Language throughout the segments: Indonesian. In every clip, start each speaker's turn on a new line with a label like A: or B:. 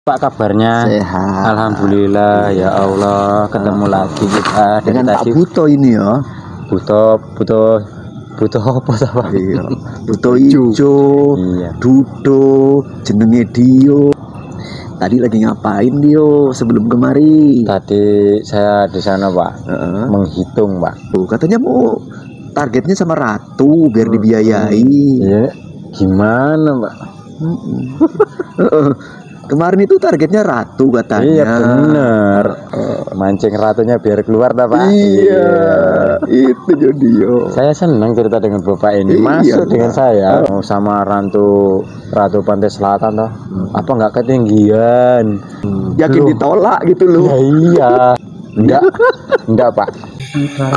A: Pak, kabarnya?
B: Sehat.
A: Alhamdulillah, ya Allah, ketemu lagi kita
B: dengan Pak
A: tadi.
B: Buto ini ya.
A: Buto apa sama?
B: Iya. Buto Ijo.
A: Iya.
B: Dudo, jenenge Dio. Tadi lagi ngapain Dio sebelum kemari?
A: Tadi saya di sana, Pak. Menghitung, Pak.
B: Katanya mau targetnya sama Ratu biar dibiayai.
A: Iya. Gimana, Pak?
B: Kemarin itu targetnya Ratu katanya.
A: Iya bener. Mancing ratunya biar keluar, Pak.
B: Iya. Itu Dio.
A: Saya senang cerita dengan Bapak ini. Masuk dengan saya sama Ratu Pantai Selatan toh. Apa nggak ketinggian?
B: Yakin ditolak gitu loh.
A: Ya, iya. Enggak, Pak.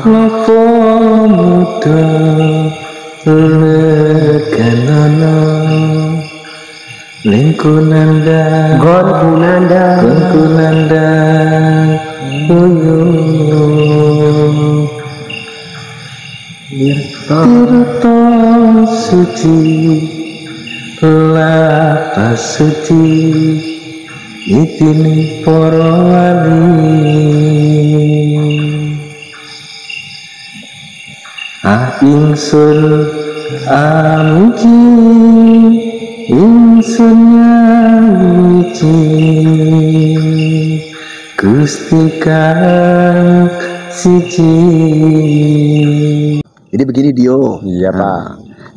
C: Klopo muda leganana lingkunanda gonkunanda uyu tirta suci lapas suci itini para wali ingsun amuji ingsun nyawiji Gusti Kang siji.
B: Jadi begini Dio.
A: Iya, Pak.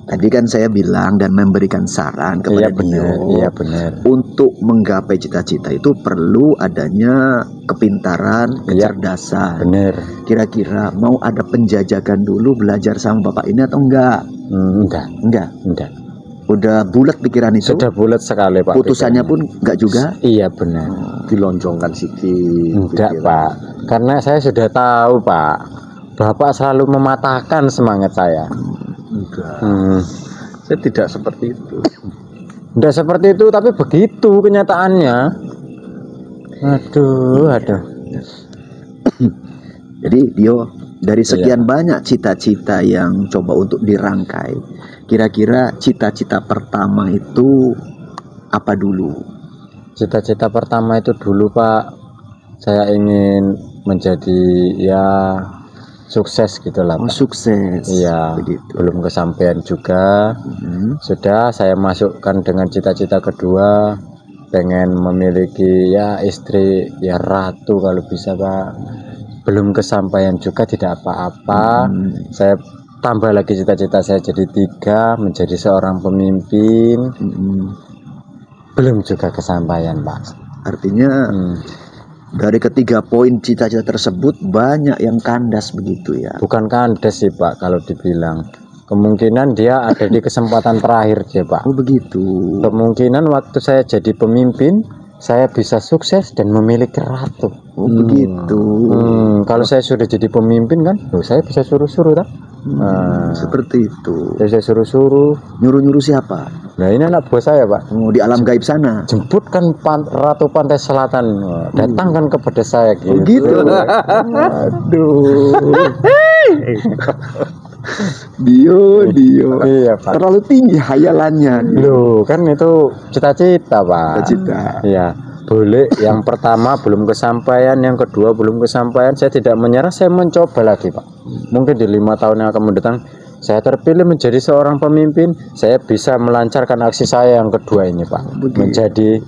B: Tadi kan saya bilang dan memberikan saran kepada Dio.
A: Iya benar.
B: Untuk menggapai cita-cita itu perlu adanya kepintaran, kecerdasan.
A: Benar.
B: Kira-kira mau ada penjajakan dulu belajar sama Bapak ini atau enggak?
A: Enggak.
B: Udah bulat pikiran itu?
A: Sudah bulat sekali, Pak.
B: Putusannya pun enggak juga?
A: Iya benar.
B: Dilonjongkan sedikit.
A: Enggak, Pak. Karena saya sudah tahu, Pak. Bapak selalu mematahkan semangat saya.
C: Enggak. Saya tidak seperti itu.
A: Enggak seperti itu, tapi begitu kenyataannya. Aduh.
B: Jadi Dio, dari sekian banyak cita-cita yang coba untuk dirangkai, kira-kira cita-cita pertama itu apa dulu?
A: Cita-cita pertama itu dulu, Pak, saya ingin menjadi sukses gitu lah, Pak.
B: Sukses.
A: Iya,
B: begitu.
A: Belum kesampaian juga. Sudah saya masukkan dengan cita-cita kedua, pengen memiliki istri ratu kalau bisa, Pak. Belum kesampaian juga, tidak apa-apa. Saya tambah lagi cita-cita saya jadi 3, menjadi seorang pemimpin. Belum juga kesampaian, Pak.
B: Artinya dari ketiga poin cita-cita tersebut banyak yang kandas begitu ya?
A: Bukan kandas sih, Pak, kalau dibilang. Kemungkinan dia ada di kesempatan terakhir sih, Pak.
B: Oh begitu.
A: Kemungkinan waktu saya jadi pemimpin, saya bisa sukses dan memiliki ratu.
B: Oh begitu.
A: Kalau saya sudah jadi pemimpin kan, saya bisa suruh-suruh, tak?
B: Seperti itu.
A: Saya suruh-suruh.
B: Nyuruh-nyuruh siapa?
A: Nah, ini anak buah saya, Pak.
B: Di alam gaib sana.
A: Jemputkan Ratu Pantai Selatan, datangkan kepada saya gitu.
B: Gitu.
A: Aduh.
B: Dio.
A: Iya, Pak.
B: Terlalu tinggi hayalannya.
A: Loh, kan itu cita-cita, Pak.
B: Cita-cita.
A: Iya. Boleh, yang pertama belum kesampaian, yang kedua belum kesampaian, saya tidak menyerah, saya mencoba lagi, Pak. Mungkin di 5 tahun yang akan mendatang saya terpilih menjadi seorang pemimpin, saya bisa melancarkan aksi saya yang kedua ini, Pak. Menjadi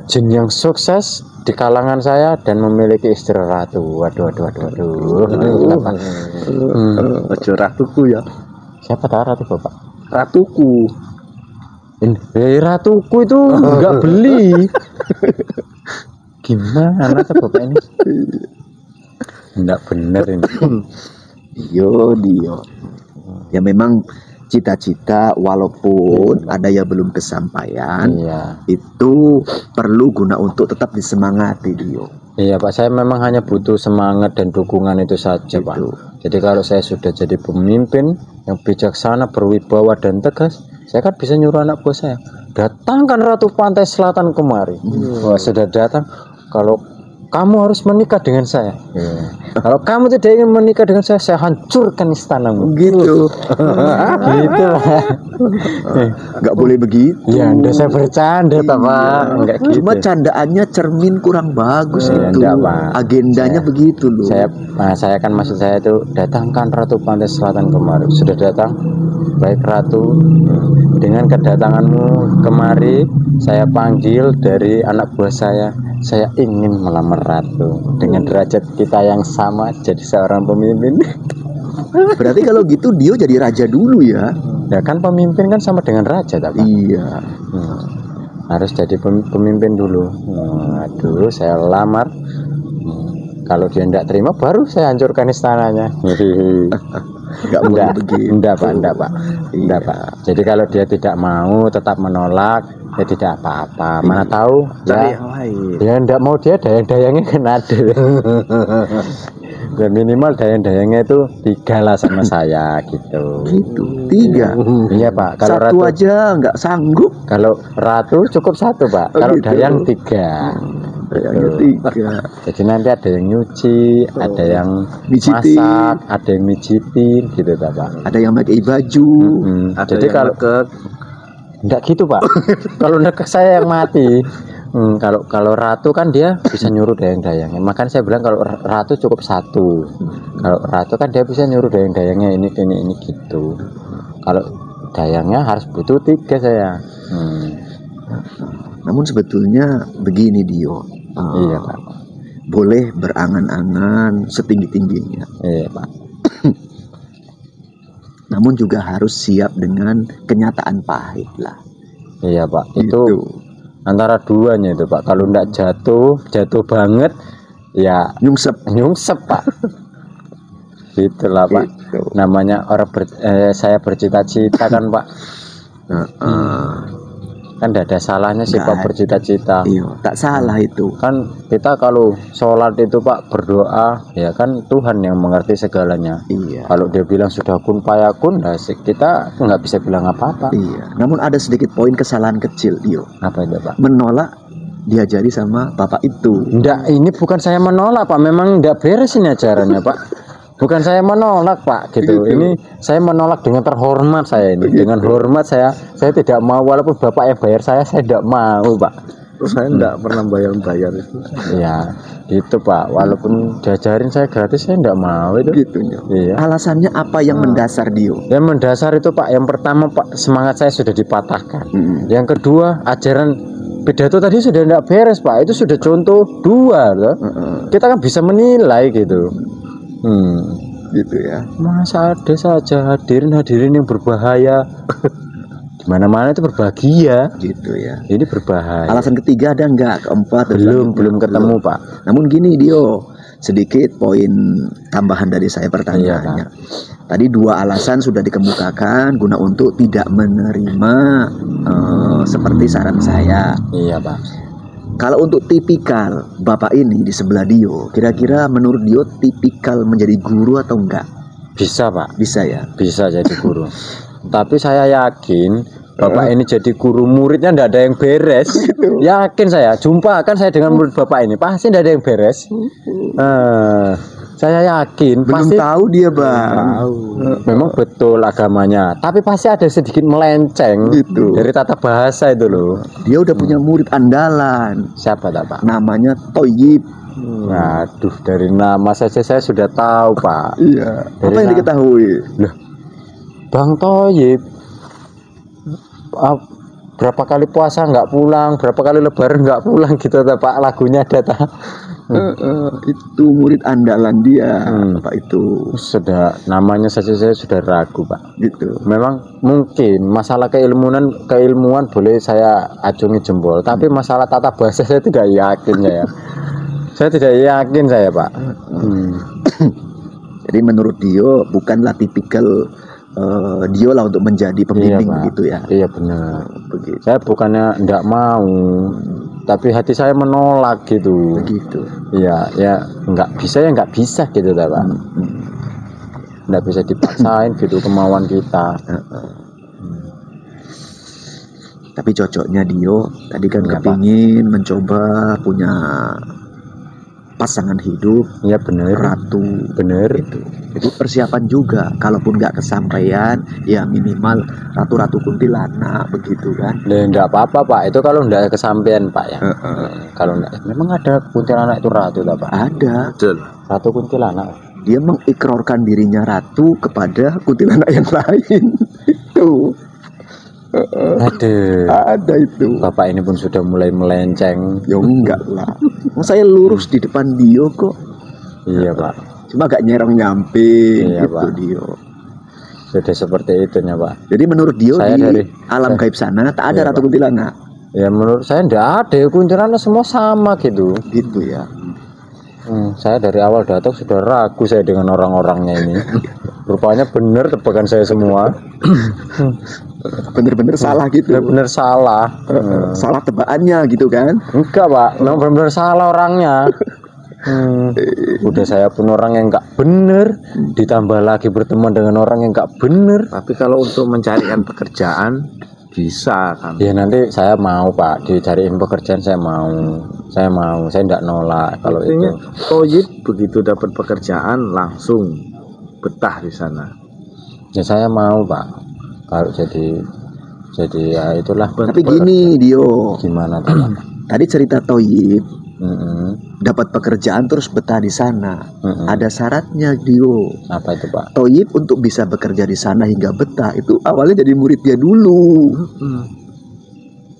A: jin yang sukses di kalangan saya dan memiliki istri ratu. Waduh.
C: Ojo ratuku ya.
A: Siapa tahu ratu, Bapak?
C: Ratuku.
A: Ratuku itu enggak beli. Gimana tuh Bapak ini? Enggak bener ini.
B: Dio. Ya memang cita-cita walaupun ada yang belum kesampaian, itu perlu guna untuk tetap disemangati, Dio.
A: Iya, Pak, saya memang hanya butuh semangat dan dukungan itu saja, Pak. Jadi kalau saya sudah jadi pemimpin yang bijaksana, berwibawa dan tegas, saya kan bisa nyuruh anak buah saya, datangkan Ratu Pantai Selatan kemari. Wah, sudah datang. Kalau kamu harus menikah dengan saya. Kalau kamu tidak ingin menikah dengan saya hancurkan istanamu.
B: Gitu.
A: Gitu lah.
B: Nggak boleh begitu.
A: Ya, udah saya bercanda, Pak. Enggak gitu.
B: Cuma candaannya cermin kurang bagus itu.
A: Enggak, Pak.
B: Agendanya begitu loh.
A: Saya kan maksud saya itu datangkan Ratu Pantai Selatan kemari. Sudah datang? Baik Ratu, dengan kedatanganmu kemari, saya panggil dari anak buah saya ingin melamar Ratu dengan derajat kita yang sama jadi seorang pemimpin.
B: Berarti kalau gitu Dio jadi raja dulu ya?
A: Ya kan pemimpin kan sama dengan raja, tak Pak?
B: Iya.
A: Harus jadi pemimpin dulu. Aduh, saya lamar. Kalau dia tidak terima, baru saya hancurkan istananya. Enggak Pak. Jadi kalau dia tidak mau, tetap menolak, ya tidak apa-apa. Mana tahu ya, dia enggak mau, dia dayang-dayangnya kan ada. Dan minimal dayang-dayangnya itu 3 lah sama saya gitu.
B: 3?
A: Iya Pak. Kalau
B: 1
A: Ratu
B: aja nggak sanggup.
A: Kalau Ratu cukup 1 Pak. Kalau gitu. Dayang 3.
B: Dayangnya 3.
A: Jadi nanti ada yang nyuci, ada yang
B: mijitin,
A: masak, ada yang mijitin gitu Pak.
B: Ada yang pakai baju.
A: Jadi kalau enggak gitu Pak. Kalau nekek saya yang mati. Kalau Ratu kan dia bisa nyuruh dayang-dayangnya. Makanya saya bilang kalau Ratu cukup 1. Kalau Ratu kan dia bisa nyuruh dayang-dayangnya ini gitu. Kalau dayangnya harus butuh 3 saya.
B: Namun sebetulnya begini Dio.
A: Iya Pak.
B: Boleh berangan-angan setinggi-tingginya.
A: Iya Pak.
B: Namun juga harus siap dengan kenyataan pahit lah.
A: Iya Pak. Itu antara duanya itu Pak. Kalau enggak jatuh banget ya nyungsep Pak. Itulah Pak. Gitu. Namanya orang saya bercita-cita kan Pak. Kan tidak ada salahnya sih Pak bercita-cita.
B: Iya, tak salah itu.
A: Kan kita kalau sholat itu Pak berdoa, ya kan Tuhan yang mengerti segalanya.
B: Iya.
A: Kalau dia bilang sudah kun fayakun, nah kita nggak bisa bilang apa-apa.
B: Iya. Namun ada sedikit poin kesalahan kecil, Dio.
A: Apa itu Pak?
B: Menolak diajari sama bapak itu.
A: Enggak, ini bukan saya menolak Pak, memang enggak beres ini ajarannya Pak. Bukan saya menolak Pak gitu. Ini saya menolak dengan terhormat saya ini. Dengan hormat saya tidak mau, walaupun bapak yang bayar saya tidak mau Pak.
C: Terus saya tidak pernah bayar itu.
A: Ya gitu Pak. Walaupun diajarin saya gratis, saya tidak mau itu.
B: Gitu.
A: Iya.
B: Alasannya apa yang mendasar Dio?
A: Yang mendasar itu Pak, yang pertama Pak, semangat saya sudah dipatahkan. Yang kedua, ajaran pidato tadi sudah tidak beres Pak. Itu sudah contoh 2 loh. Kita kan bisa menilai gitu.
B: Gitu ya.
A: Masa ada saja hadirin yang berbahaya. Di mana-mana itu berbahagia.
B: Gitu ya.
A: Ini berbahaya.
B: Alasan ketiga ada enggak? Keempat
A: belum ketemu Pak.
B: Namun gini Dio, sedikit poin tambahan dari saya pertanyaannya. Tadi 2 alasan sudah dikemukakan guna untuk tidak menerima seperti saran saya.
A: Iya Pak.
B: Kalau untuk tipikal bapak ini di sebelah Dio, kira-kira menurut Dio tipikal menjadi guru atau enggak?
A: Bisa Pak.
B: Bisa ya?
A: Bisa jadi guru. Tapi saya yakin bapak ini jadi guru, muridnya enggak ada yang beres. Yakin saya. Jumpa kan saya dengan murid bapak ini, pasti enggak ada yang beres. Saya yakin
B: belum
A: pasti
B: tahu dia Bang.
A: Memang betul agamanya, tapi pasti ada sedikit melenceng gitu dari tata bahasa itu loh.
B: Dia udah punya murid andalan.
A: Siapa tak Pak?
B: Namanya Toyib.
A: Aduh, dari nama saja saya sudah tahu Pak.
B: Iya. Apa yang diketahui? Loh,
A: Bang Toyib berapa kali puasa nggak pulang, berapa kali lebaran nggak pulang gitu Pak, lagunya ada tak?
B: Itu murid andalan dia Pak itu.
A: Sudah namanya saja saya sudah ragu Pak.
B: Gitu.
A: Memang mungkin masalah keilmuan boleh saya acungi jempol, tapi masalah tata bahasa saya tidak yakin ya. Saya tidak yakin saya Pak.
B: Jadi menurut Dio bukanlah tipikal Dio lah untuk menjadi pembimbing begitu ya.
A: Iya benar.
B: Begitu.
A: Saya bukannya enggak mau, tapi hati saya menolak gitu.
B: Begitu.
A: Iya, ya enggak bisa gitu Pak. Enggak bisa dipaksain gitu kemauan kita.
B: Tapi cocoknya Dio tadi kan kepingin mencoba punya pasangan hidup,
A: Iya bener.
B: ratu.
A: Bener.
B: Itu. Jadi persiapan juga, kalaupun nggak kesampaian, ya minimal ratu-ratu kuntilanak begitu kan.
A: Ya enggak apa-apa Pak, itu kalau enggak kesampaian Pak ya. Kalau enggak, memang ada kuntilanak itu ratu tak Pak?
B: Ada.
C: Betul.
A: Ratu kuntilanak.
B: Dia mengikrarkan dirinya ratu kepada kuntilanak yang lain. Itu.
A: Aduh.
B: Ada itu.
A: Bapak ini pun sudah mulai melenceng.
B: Ya enggak lah. Saya lurus di depan dia kok.
A: Iya Pak.
B: Cuma gak nyerong nyampe
A: Iya,
B: gitu
A: Pak.
B: dia.
A: Sudah seperti itunya Pak.
B: Jadi menurut dia
A: Saya
B: di
A: dari-
B: alam gaib sana tak ada
A: Iya,
B: ratu
A: Pak.
B: kuntilanak.
A: Ya menurut saya enggak ada, kuntilanak semua sama gitu.
B: Gitu ya.
A: Saya dari awal datang sudah ragu saya dengan orang-orangnya ini. Rupanya benar tebakan saya semua.
B: Bener-bener salah gitu.
A: Benar-benar salah.
B: Salah tebakannya gitu kan.
A: Enggak Pak, memang benar-benar salah orangnya. Udah saya pun orang yang enggak bener, ditambah lagi berteman dengan orang yang enggak bener.
C: Tapi kalau untuk mencarikan pekerjaan bisa kan.
A: Ya nanti saya mau Pak, dicariin pekerjaan saya mau, saya enggak nolak kalau itu.
C: Artinya Toyib begitu dapat pekerjaan langsung betah di sana.
A: Ya saya mau Pak, kalau jadi ya itulah.
B: Tapi gini Dio,
A: Gimana Pak?
B: tadi cerita Toyib
A: Mm-mm.
B: dapat pekerjaan terus betah di sana.
A: Mm-mm.
B: Ada syaratnya Dio.
A: Apa itu Pak?
B: Toyib untuk bisa bekerja di sana hingga betah itu awalnya jadi murid dia dulu.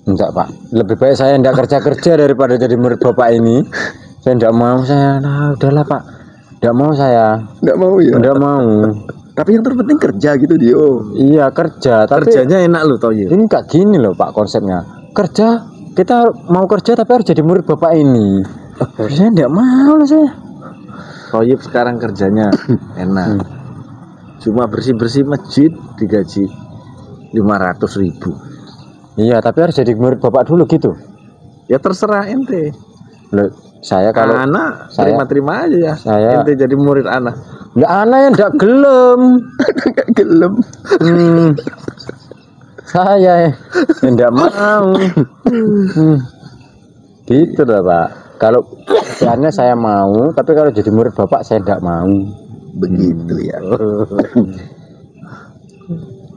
A: Enggak Pak, lebih baik saya enggak kerja daripada jadi murid Bapak ini. Saya enggak mau, nah udahlah Pak, enggak mau saya,
B: Nggak mau ya.
A: enggak mau.
B: Tapi yang terpenting kerja gitu Dio.
A: Iya kerja, tapi
C: Kerjanya enak loh Toyib.
A: ini enggak gini loh Pak konsepnya. Kerja, kita mau kerja tapi harus jadi murid Bapak ini. Saya enggak mau lah saya.
C: Toyib sekarang kerjanya enak. Cuma bersih-bersih masjid digaji 500.000.
A: Iya, tapi harus jadi murid Bapak dulu gitu.
C: Ya terserah ente.
A: Loh, saya kalau
C: Anak
A: saya-
C: terima-terima aja ya.
A: saya-
C: Ente jadi murid anak.
A: enggak anak yang enggak gelem.
B: Nggak gelem.
A: Saya enggak mau. Gitu lah Pak. Kalau kerjaannya saya mau, tapi kalau jadi murid Bapak saya enggak mau.
B: Begitu ya.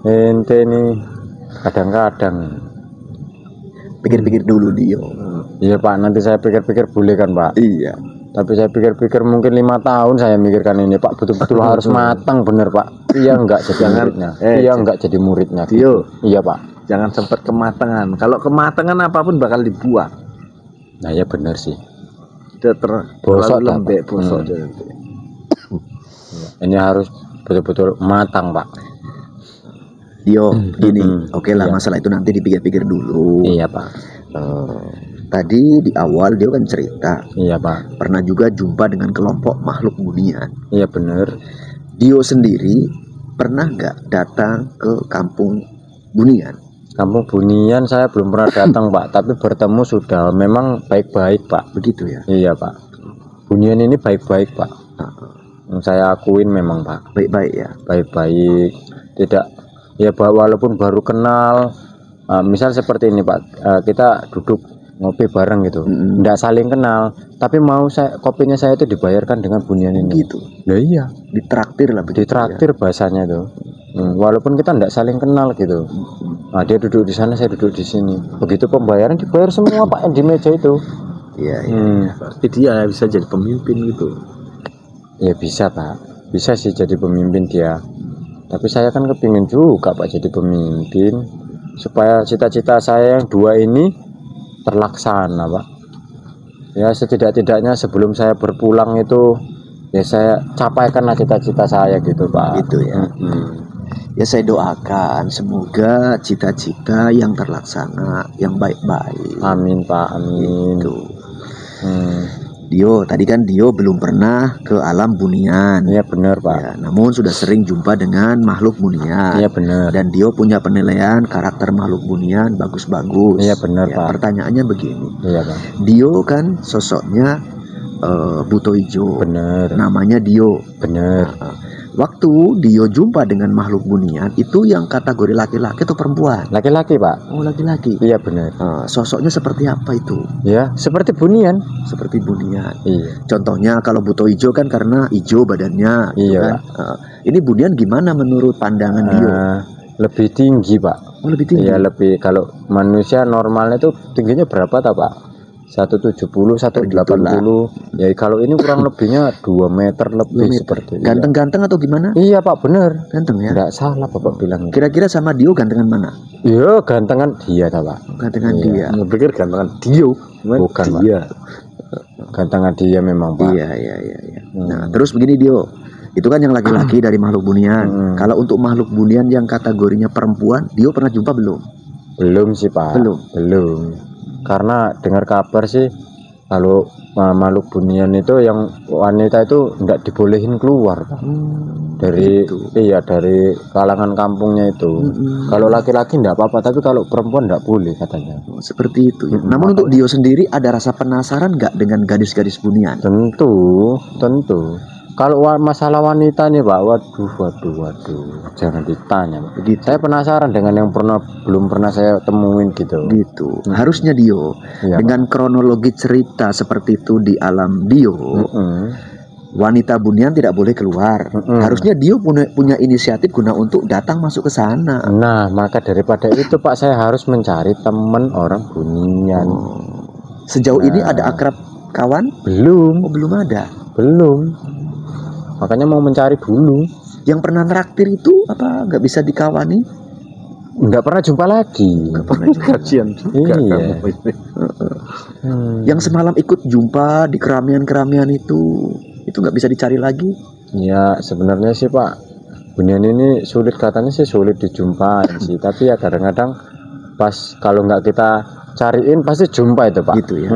A: Ente ini kadang-kadang.
B: Pikir-pikir dulu Dio.
A: Iya Pak, nanti saya pikir-pikir boleh kan Pak.
B: Iya.
A: Tapi saya pikir-pikir mungkin 5 tahun saya mikirkan ini Pak, betul-betul harus matang bener Pak. Iya enggak jadi muridnya. Iya enggak jadi muridnya.
C: Dio,
A: Iya Pak.
C: jangan sempat kematangan. Kalau kematangan apapun bakal dibuang.
A: Nah ya bener sih.
C: Udah
A: Bosok
C: terlalu
A: dah,
C: lembek,
A: Pak.
C: bosok dia nanti.
A: Ini harus betul-betul matang Pak.
B: Dio, gini. Oke lah,
A: Iya.
B: masalah itu nanti dipikir-pikir dulu.
A: Iya Pak.
B: Tadi di awal dia kan cerita
A: Iya Pak.
B: pernah juga jumpa dengan kelompok makhluk bunian.
A: Iya bener.
B: Dio sendiri pernah nggak datang ke kampung bunian?
A: Kampung Bunian saya belum pernah datang Pak, tapi bertemu sudah memang baik-baik Pak.
B: Begitu ya.
A: Iya Pak. Bunian ini baik-baik Pak. Saya akuin memang Pak.
B: Baik-baik ya.
A: Baik-baik. Tidak ya walaupun baru kenal. Misal seperti ini Pak, kita duduk ngopi bareng gitu, nggak saling kenal, tapi mau saya kopinya saya itu dibayarkan dengan Bunian ini.
B: Gitu.
A: Nah, iya,
B: Ditraktir lah begitu.
A: ditraktir bahasanya itu. Walaupun kita nggak saling kenal gitu. Nah, dia duduk di sana, saya duduk di sini. Begitu pembayaran dibayar semua Pak yang di meja itu.
B: Ya. Iya, iya.
C: Berarti dia bisa jadi pemimpin gitu.
A: Ya bisa Pak, bisa sih jadi pemimpin dia. Tapi saya kan kepingin juga Pak jadi pemimpin, supaya cita-cita saya yang 2 ini terlaksana Pak. Ya setidak-tidaknya sebelum saya berpulang itu ya saya capaikanlah cita-cita saya gitu Pak.
B: Gitu ya. Ya saya doakan semoga cita-cita yang terlaksana, yang baik-baik.
A: Amin Pak, amin.
B: Gitu.
A: Hmm.
B: Dio, tadi kan Dio belum pernah ke alam bunian.
A: Iya benar Pak.
B: Ya, namun sudah sering jumpa dengan makhluk bunian.
A: Iya benar.
B: Dan Dio punya penilaian karakter makhluk bunian bagus-bagus.
A: Iya, benar,
B: Ya,
A: Pak.
B: pertanyaannya begini.
A: Iya Pak.
B: Dio kan sosoknya buto ijo.
A: Benar.
B: Namanya Dio.
A: Benar.
B: waktu Dio jumpa dengan makhluk bunian itu yang kategori laki-laki atau perempuan?
A: Laki-laki Pak.
B: Oh, laki-laki.
A: Iya benar.
B: Sosoknya seperti apa itu?
A: Ya seperti bunian.
B: Seperti bunian.
A: Iya.
B: Contohnya kalau buto hijau kan karena hijau badannya, gitu
A: Iya.
B: kan. Ini bunian gimana menurut pandangan Dio?
A: Lebih tinggi Pak.
B: Oh, lebih tinggi.
A: Iya lebih, kalau manusia normalnya itu tingginya berapa tak Pak? 170, 180. Ya kalau ini kurang lebihnya 2 meter lebih
B: 2 meter.
A: seperti itu.
B: Ganteng-ganteng atau gimana?
A: Iya Pak bener.
B: Ganteng ya.
A: Enggak salah Bapak bilang.
B: Kira-kira sama Dio gantengan mana?
A: Iya gantengan dia tak Pak.
B: Gantengan
A: Iya.
B: dia.
C: Nggak pikir gantengan Dio.
A: Bukan Pak.
C: Dia.
A: Gantengan dia memang Pak.
B: Iya. Nah, terus begini Dio. Itu kan yang laki-laki dari makhluk bunian. Kalau untuk makhluk bunian yang kategorinya perempuan, Dio pernah jumpa belum?
A: Belum sih Pak. Belum. Karena dengar kabar sih kalau makhluk bunian itu yang wanita itu enggak dibolehin keluar Pak. Dari
B: gitu.
A: Iya dari kalangan kampungnya itu. Kalau laki-laki enggak apa-apa, tapi kalau perempuan enggak boleh katanya.
B: Seperti itu ya. Namun untuk Dio sendiri ada rasa penasaran nggak dengan gadis-gadis bunian?
A: Tentu. Kalau masalah wanita nih Pak, waduh, jangan ditanya.
B: Begitu.
A: Saya penasaran dengan yang belum pernah saya temuin gitu.
B: Gitu. Harusnya Dio
A: Iya,
B: dengan kronologi cerita seperti itu di alam Dio, wanita bunian tidak boleh keluar. Harusnya Dio punya inisiatif guna untuk datang masuk ke sana.
A: Nah, maka daripada itu Pak, saya harus mencari teman orang bunian.
B: Sejauh ini ada akrab kawan?
A: Belum,
B: Oh, belum ada.
A: belum. Makanya mau mencari dulu.
B: Yang pernah traktir itu apa nggak bisa dikawani?
A: Nggak pernah jumpa lagi.
C: Kajian juga
A: Iya.
C: kamu ini.
B: Yang semalam ikut jumpa di keramian-keramian itu nggak bisa dicari lagi?
A: Ya sebenarnya sih Pak, bunian ini sulit, katanya sih sulit dijumpai sih. Tapi ya kadang-kadang pas kalau nggak kita cariin pasti jumpa itu Pak.
B: Gitu ya.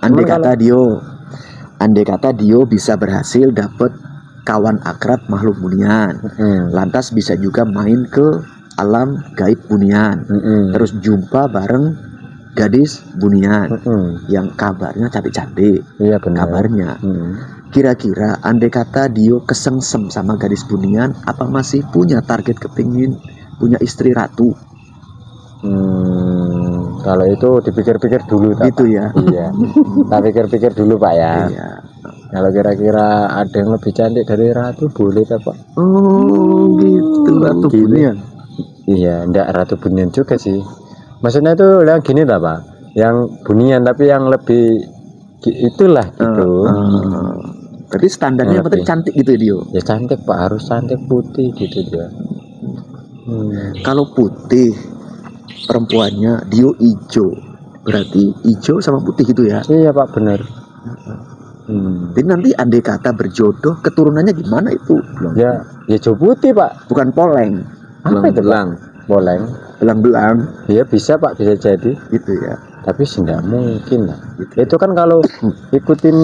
A: Andai
B: Andai kata Dio bisa berhasil dapet kawan akrab makhluk bunian, lantas bisa juga main ke alam gaib bunian, terus jumpa bareng gadis bunian yang kabarnya cantik-cantik.
A: Iya benar.
B: Kabarnya. Kira-kira andai kata Dio kesengsem sama gadis bunian, apa masih punya target kepingin punya istri ratu?
A: Kalau itu dipikir-pikir dulu tak,
B: Gitu
A: Pak?
B: ya.
A: Iya. Kita pikir-pikir dulu Pak ya.
B: Iya.
A: Kalau kira-kira ada yang lebih cantik dari ratu boleh tak Pak?
B: Oh gitu.
C: Ratu bunian.
A: Iya, enggak ratu bunian juga sih. Maksudnya itu yang gini lah Pak, yang bunian tapi yang lebih itulah gitu.
B: Tapi standarnya yang penting cantik gitu ya Dio.
A: Ya cantik Pak, harus cantik putih gitu dia.
B: Kalau putih perempuannya, Dio hijau, berarti hijau sama putih gitu ya.
A: Iya Pak benar.
B: Jadi nanti andai kata berjodoh, keturunannya gimana itu?
A: Ya hijau putih Pak.
B: Bukan poleng,
A: Apa itu Pak? Boleng.
B: belang-belang
A: Iya bisa Pak, bisa jadi.
B: gitu ya.
A: Tapi sih nggak mungkin lah. Itu kan kalau ikutin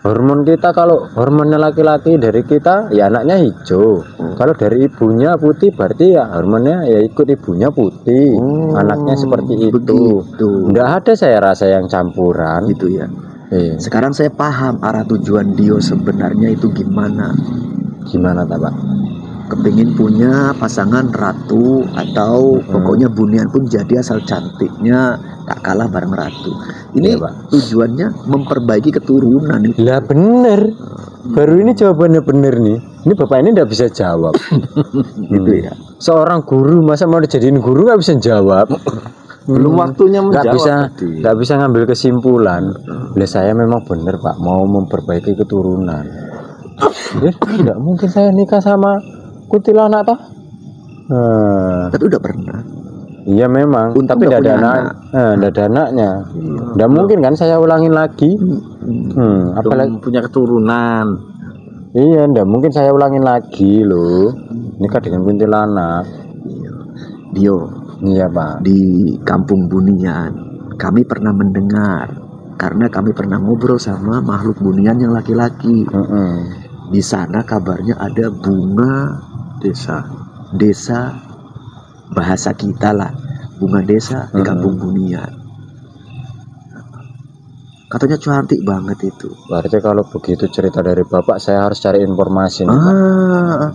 A: hormon kita, kalau hormonnya laki-laki dari kita ya anaknya hijau. Kalau dari ibunya putih berarti ya hormonnya ya ikut ibunya putih. Anaknya seperti itu.
B: Begitu.
A: Nggak ada saya rasa yang campuran.
B: Gitu ya.
A: Iya.
B: Sekarang saya paham arah tujuan Dio sebenarnya itu gimana.
A: Gimana tak Pak?
B: Kepingin punya pasangan ratu atau pokoknya bunian pun jadi asal cantiknya tak kalah bareng ratu. Ini
A: Iya, Pak.
B: tujuannya memperbaiki keturunan itu.
A: Lah bener. Baru ini jawabannya bener nih. Ini bapak ini nggak bisa jawab.
B: Gitu ya.
A: Seorang guru masa mau dijadiin guru nggak bisa jawab.
C: Belum waktunya
A: Nggak
C: menjawab
A: bisa,
C: tadi.
A: nggak bisa ngambil kesimpulan. Lah saya memang bener Pak, mau memperbaiki keturunan. Ya, nggak mungkin saya nikah sama kuntilanak toh.
B: Tapi udah pernah.
A: Iya memang,
B: Untung
A: tapi
B: nggak
A: nggak ada
B: punya
A: anak, nggak ada anaknya. Nggak mungkin kan saya ulangin lagi. Apalagi
C: Belum punya keturunan.
A: iya, nggak mungkin saya ulangin lagi loh. Nikah dengan kuntilanak.
B: Dio,
A: Iya Pak.
B: di kampung Bunian kami pernah mendengar, karena kami pernah ngobrol sama makhluk bunian yang laki-laki. Di sana kabarnya ada bunga desa bahasa kita lah, bunga desa di kampung Bunian. Katanya cantik banget itu.
A: Berarti kalau begitu cerita dari bapak, saya harus cari informasi nih, Pak.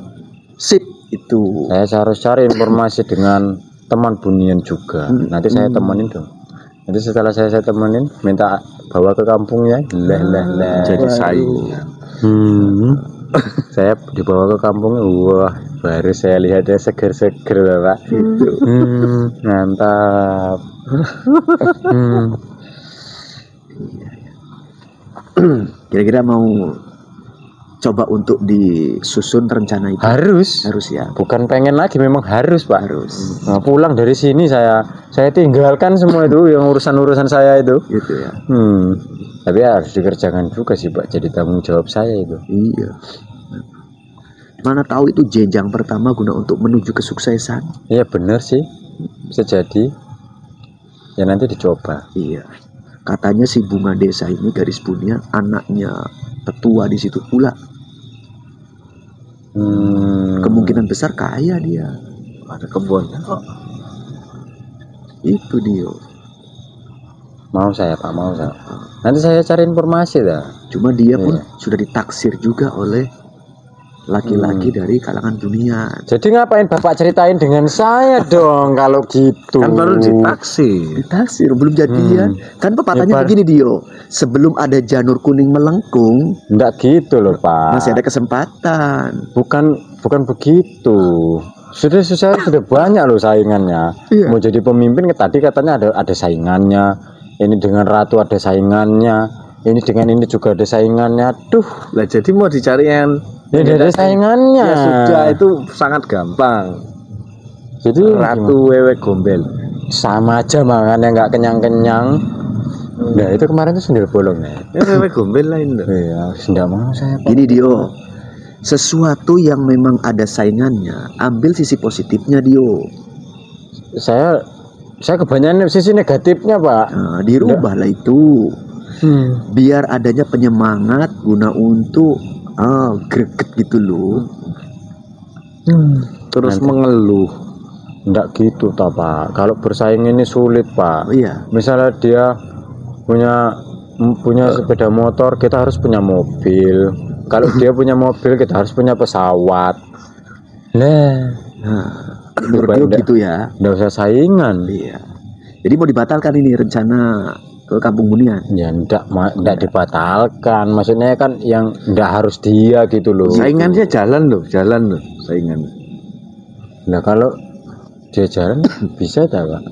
B: Sip itu.
A: Saya harus cari informasi dengan teman Bunian juga. Nanti saya temenin dong. Nanti setelah saya temenin, minta bawa ke kampungnya.
C: Jadi saing.
A: Saya dibawa ke kampungnya. Wah, baru saya lihatnya seger-seger, Pak. Mantap.
B: Kira-kira mau coba untuk disusun rencana itu?
A: Harus
B: ya.
A: Bukan pengen lagi, memang harus, Pak.
B: Harus.
A: Nah, pulang dari sini saya tinggalkan semua itu yang urusan saya itu.
B: Gitu ya.
A: Tapi harus dikerjakan juga sih, Pak. Jadi tanggung jawab saya itu.
B: Iya. Mana tahu itu jenjang pertama guna untuk menuju kesuksesan.
A: Iya benar sih, bisa jadi. Ya nanti dicoba.
B: Iya. Katanya si Bunga Desa ini Gadis Bunian anaknya tetua di situ pula. Kemungkinan besar kaya dia.
C: Ada kebun.
B: Itu dia.
A: Mau saya, Pak, mau saya. Nanti saya cari informasi dah.
B: Cuma dia pun sudah ditaksir juga oleh laki-laki dari kalangan dunia.
A: Jadi ngapain Bapak ceritain dengan saya dong kalau gitu?
C: Kan baru ditaksir.
B: Ditaksir belum jadian. Kan pepatahnya begini Dio. Sebelum ada janur kuning melengkung,
A: enggak gitu loh, Pak.
B: masih ada kesempatan.
A: Bukan begitu. Sudah banyak loh saingannya.
B: Iya.
A: Mau jadi pemimpin tadi katanya ada saingannya. Ini dengan ratu ada saingannya. Ini dengan ini juga ada saingannya. Duh,
C: Lah jadi mau dicari yang
A: ada saingannya.
C: Ya sudah, itu sangat gampang.
A: Jadi
C: Ratu Wewe Gombel.
A: sama aja makannya nggak kenyang-kenyang. Nah itu kemarin tuh sendal bolong ya.
C: Wewe Gombel lain.
A: Iya, tidak mau saya, Pak.
B: Gini Dio, sesuatu yang memang ada saingannya, ambil sisi positifnya Dio.
A: Saya kebanyakan sisi negatifnya, Pak.
B: Nah, dirubahlah itu. Biar adanya penyemangat guna untuk greget gitu loh.
C: Terus mengeluh.
A: Enggak gitu toh, Pak. Kalau bersaing ini sulit, Pak.
B: Oh iya.
A: Misalnya dia punya sepeda motor, kita harus punya mobil. Kalau dia punya mobil, kita harus punya pesawat. Nah,
B: Menurut Dio gitu ya.
A: enggak usah saingan.
B: Iya. Jadi mau dibatalkan ini rencana ke Kampung Bunian.
A: Ya enggak dibatalkan. Maksudnya kan yang enggak harus dia gitu loh.
C: Saingannya jalan loh saingan.
A: Nah, kalau dia jalan bisa tak, Pak?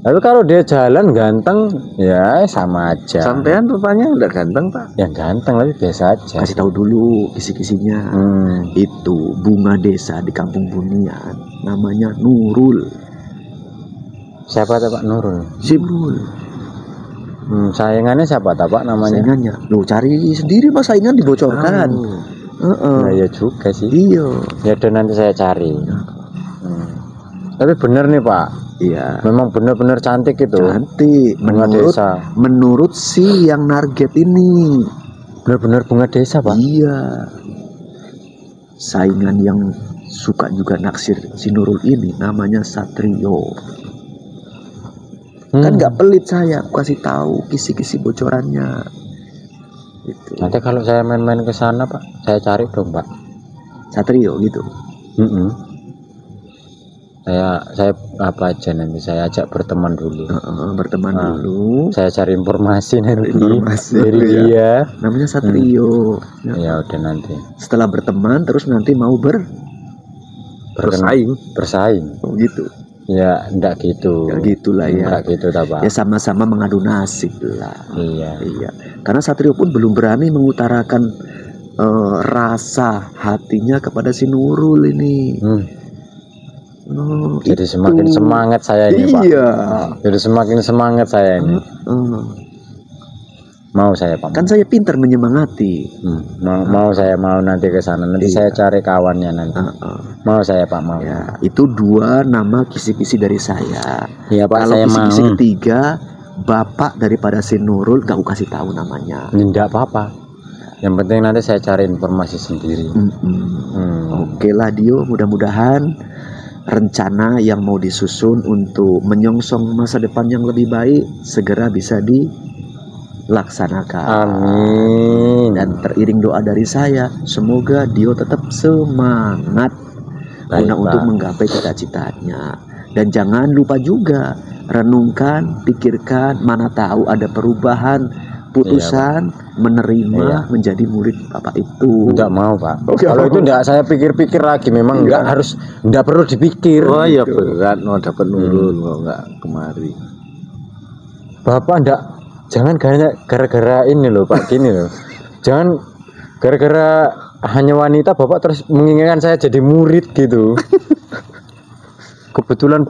A: Tapi kalau dia jalan ganteng, ya sama aja.
C: Sampean rupanya udah ganteng, Pak.
A: Yang ganteng tapi biasa aja.
B: Kasih tahu dulu kisi-kisinya. Itu bunga desa di Kampung Bunian, namanya Nurul.
A: Siapa tuh, Pak? Nurul.
B: Nurul.
A: Saingannya siapa tak, Pak, namanya?
B: Saingannya. Loh, cari sendiri Mas, saingan dibocorkan.
A: Nah, ya juga sih.
B: Iya.
A: Ya udah nanti saya cari. Tapi bener nih, Pak.
B: Iya.
A: Memang bener-bener cantik itu.
B: Cantik.
A: Bunga desa.
B: Menurut si yang target ini.
A: Bener-bener bunga desa, Pak.
B: Iya. Saingan yang suka juga naksir si Nurul ini namanya Satrio. Kan nggak pelit saya, aku kasih tahu kisi-kisi bocorannya. Gitu.
A: Nanti kalau saya main-main ke sana, Pak, saya cari dong, Pak.
B: Satrio gitu.
A: Saya apa aja nanti saya ajak berteman dulu.
B: Berteman dulu.
A: Saya cari informasi nanti dari
B: ya.
A: dia.
B: Namanya Satrio.
A: Ya udah nanti.
B: Setelah berteman terus nanti mau
C: bersaing.
B: Oh gitu.
A: Ya enggak gitu.
B: Ya gitulah ya.
A: Enggak gitu tak, Pak.
B: Ya sama-sama mengadu nasib lah.
A: Iya.
B: Karena Satrio pun belum berani mengutarakan rasa hatinya kepada si Nurul ini.
A: Jadi semakin semangat saya ini, Pak.
B: Iya.
A: Jadi semakin semangat saya ini. Mau saya, Pak.
B: Kan saya pintar menyemangati.
A: Mau saya mau nanti ke sana. Nanti saya cari kawannya nanti. Mau saya, Pak, mau.
B: Ya, itu 2 nama kisi-kisi dari saya.
A: Iya, Pak,
B: kalau
A: saya
B: kisi-kisi
A: mau.
B: ketiga, bapak daripada si Nurul gak aku kasih tahu namanya.
A: Tidak apa-apa. Yang penting nanti saya cari informasi sendiri.
B: Oke lah Dio, mudah-mudahan rencana yang mau disusun untuk menyongsong masa depan yang lebih baik segera bisa dilaksanakan.
A: Amin.
B: Dan teriring doa dari saya, semoga Dio tetap semangat guna
A: Baik,
B: untuk
A: Pak.
B: menggapai cita-citanya. Dan jangan lupa juga renungkan, pikirkan, mana tahu ada perubahan putusan menerima
A: Iya.
B: menjadi murid Bapak itu.
A: Enggak mau, Pak.
B: Oke.
A: Kalau itu enggak saya pikir-pikir lagi, memang enggak harus, enggak perlu dipikir.
C: Oh ya berat no dapat nurul kok nggak kemari.
A: Bapak enggak, jangan gara-gara ini loh Pak, gini loh. Jangan gara-gara hanya wanita Bapak terus menginginkan saya jadi murid gitu. Kebetulan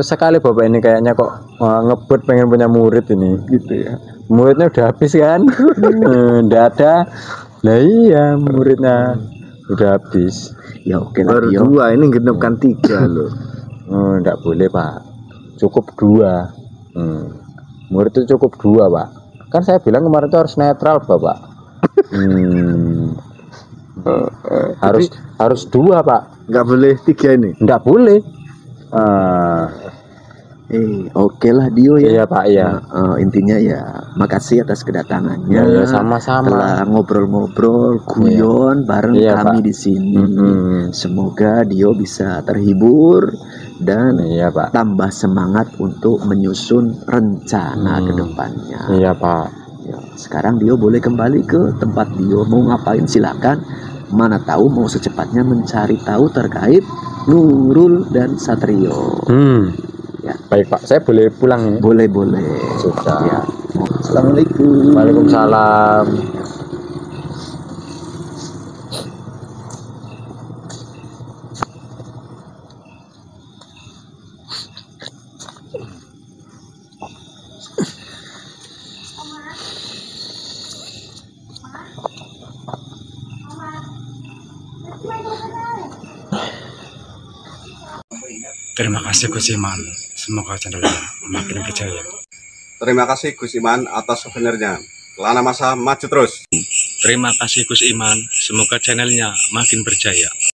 A: sekali Bapak ini kayaknya kok ngebet pengen punya murid ini.
B: Gitu ya.
A: Muridnya udah habis kan? Enggak ada. Nah iya, muridnya udah habis.
B: Ya oke lah
C: Baru
B: Dio.
C: 2 ini genepkan 3 loh.
A: Enggak boleh Pak, cukup 2. Murid itu cukup 2 Pak. Kan saya bilang kemarin itu harus netral Bapak. harus 2 Pak,
C: Nggak boleh 3 ini.
A: enggak boleh.
B: Oke lah Dio ya.
A: Iya Pak, iya.
B: Intinya ya makasih atas kedatangannya.
A: Ya, sama-sama.
B: Telah ngobrol-ngobrol, guyon bareng
A: Iya,
B: kami
A: Pak.
B: di sini.
A: Mm-mm.
B: Semoga Dio bisa terhibur dan
A: Iya Pak,
B: tambah semangat untuk menyusun rencana ke depannya.
A: iya Pak.
B: Ya, sekarang Dio boleh kembali ke tempat Dio, mau ngapain silakan. Mana tahu mau secepatnya mencari tahu terkait Nurul dan Satrio. Ya.
A: Baik Pak, saya boleh pulang ya?
B: Boleh.
A: Sudah.
B: Ya. Assalamualaikum.
A: Waalaikumsalam.
D: Terima kasih Gus Iman. Semoga channelnya makin berjaya.
E: Terima kasih Gus Iman atas souvenirnya. Lana Masa maju terus.
D: Terima kasih Gus Iman. Semoga channelnya makin berjaya.